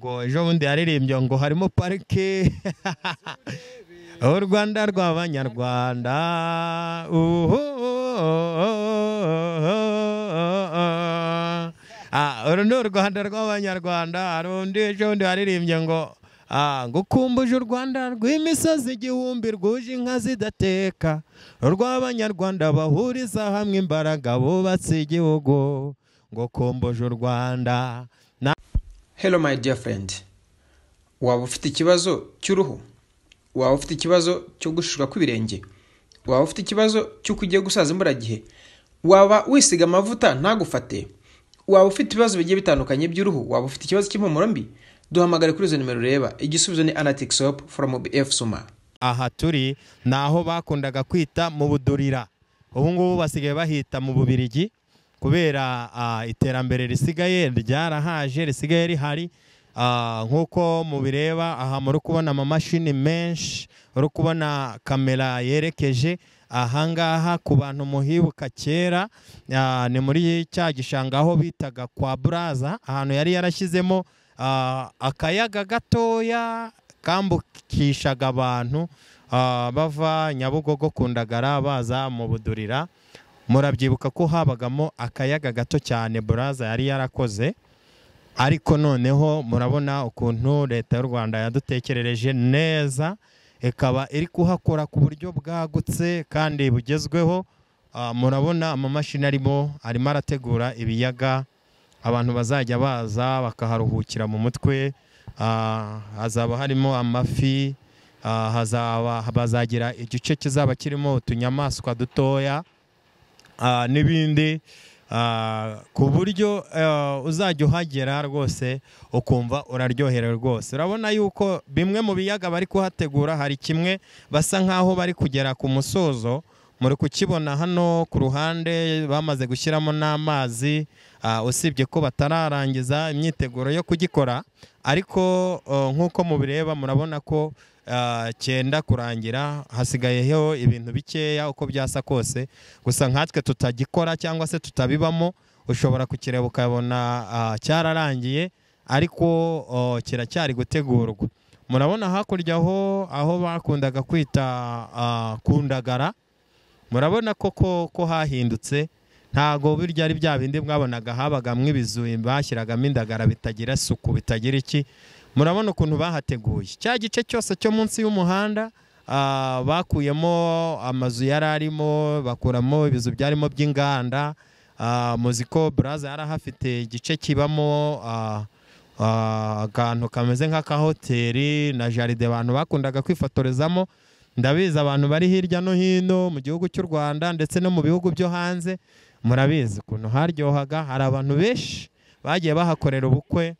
ngo ejo bundi yaririmbye ngo harimo parike u Rwanda rw'abanyarwanda uru ni u Rwanda rw'abanyarwanda harundi ejo bundi yaririmbye ngo ngukumbuje u Rwanda rw'imisozi igihumbi rwuje inka zidateka urw'abanyarwanda bahuriza hamwe imbaraga bubatse igihugu ngukumbuje u Rwanda. Hello my dear friend, waba ufite ikibazo cy'uruhu, waba ufite ikibazo cyo gushishwa kw'ibirenge, waba ufite ikibazo cy'uko ugiye gusaza imburagihe, waba wisiga amavuta ntagufate, waba ufite ibibazo bigiye bitandukanye by'uruhu, waba ufite ikibazo cy'impumuro mbi, duhamagare kuri izo nimero ureba. Igisubizo ni Anatic Soap from BF Suma. Aha turi naho bakundaga kwita mu budurira, ubu ngubu basigaye bahita mu Bubirigi kubera iterambere risigaye ryarahaje risigaye rihari. Nkuko mubireba aha muri kubona amamashini menshi, uri kubona kamera yerekeje ahangaha ku bantu muhibuka kera ni muri cya gishanga aho bitaga kwa Buraza, ahantu yari yarashyizemo akayaga gatoya kambukishaga abantu bava Nyabugogo ku Ndagara baza mu budurira. Murabyibuka ko habagamo akayaga gato cyane Buraza yari yarakoze, ariko noneho murabona ukuntu leta y'u Rwanda yadutekerereje neza, ikaba iri kuhakora ku buryo bwagutse kandi bugezweho. Murabona amamashini arimo arategura ibiyaga abantu bazajya baza bakaharuhukira mu mutwe. Hazaba harimo amafi, bazagira igice kizaba kirimo utunyamaswa dutoya n'ibindi, ku buryo uzajya uhagera rwose ukumva uraryoherewe rwose. Urabona yuko bimwe mu biyaga bari kuhategura hari kimwe basa nkaho bari kugera ku musozo, muri kukibona hano ku ruhande bamaze gushyiramo n'amazi, usibye ko batararangiza imyiteguro yo kugikora, ariko nk'uko mubireba murabona ko cyenda kurangira, hasigayeho ibintu bikeya uko byasa kose. Gusa nkatwe tutagikora cyangwa se tutabibamo, ushobora kukireba ukabona cyararangiye, ariko kiracyari gutegurwa. Murabona hakurya aho bakundaga kwita ku Ndagara, murabona ko hahindutse, ntago birya ari bya bindi mwabonaga habagamwe ibizu bashyiragamo indagara bitagira suku bitagira iki. Murabona ukuntu bahateguye cya gice cyose cyo munsi y'umuhanda, bakuyemo amazu yararimo, bakuramo ibizu byarimo by'inganda. Muziko Buraza yarahafite igice kibamo akantu kameze nk'aka hoteli na jaride abantu bakundaga kwifotorezamo. Ndabizi abantu bari hirya no hino mu gihugu cy'u Rwanda ndetse no mu bihugu byo hanze, murabizi ukuntu haryohaga. Hari abantu benshi bagiye bahakorera ubukwe,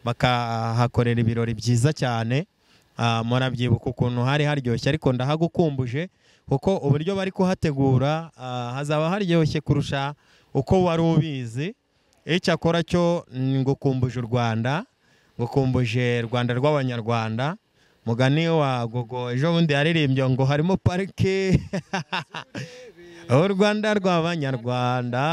bakahakorera ibirori byiza cyane. Murabyibuka ukuntu hari haryoshye, ariko ndahagukumbuje kuko uburyo bari kuhategura hazaba haryoshye kurusha uko wari ubizi. Icyakora cyo ngukumbuje u Rwanda, ngukumbuje Rwanda rw'abanyarwanda. Mugani wa Gogo ejo bundi yaririmbye ngo harimo parike u Rwanda rw'abanyarwanda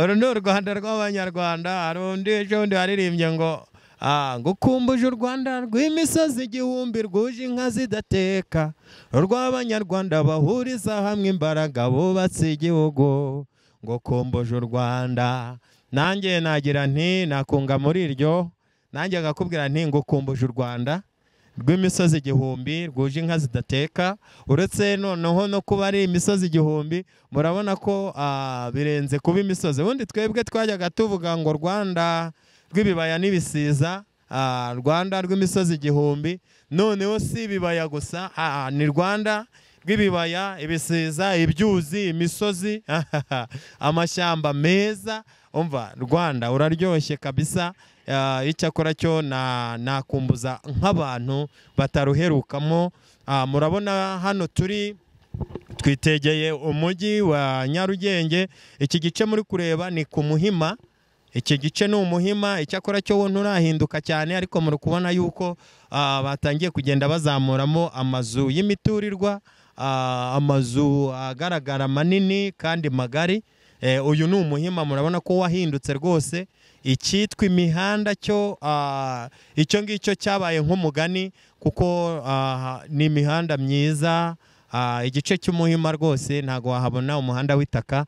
uru ni u Rwanda rw'abanyarwanda harundi ejo bundi yaririmbye ngo ngukumbuje u Rwanda rw'imisozi igihumbi rwuje inka zidateka urw'abanyarwanda bahuriza hamwe imbaraga bubatse igihugu ngukumbuje u Rwanda. Nanjye nagira nti nakunga muri iryo, nanjye ngakubwira nti ngukumbuje u Rwanda rw'imisozi igihumbi rwuje inka zidateka. Uretse noneho no kuba ari imisozi igihumbi, murabona ko birenze kuba imisozi. Ubundi twebwe twajyaga tuvuga ngo Rwanda rw'ibibaya n'ibisiza, Rwanda rw'imisozi igihumbi. Noneho si ibibaya gusa, ni Rwanda rw'ibibaya, ibisiza, ibyuzi, imisozi, amashyamba meza. Umva Rwanda uraryoshye kabisa. Icyakora cyo nakumbuza nk'abantu bataruherukamo. Murabona hano twitegeye umujyi wa Nyarugenge. Iki gice muri kureba ni ku Muhima, iki gice ni Umuhima. Icyakora cyo nturahinduka cyane, ariko muri kubona yuko batangiye kugenda bazamuramo amazu y'imiturirwa. amazu agaragara manini kandi magari. Uyu ni Umuhima, murabona ko wahindutse rwose. Icyitwa imihanda cyo icyo ngicyo cyabaye nk'umugani, kuko ni imihanda myiza. Igice cy'Umuhima rwose ntago wahabona umuhanda w'itaka,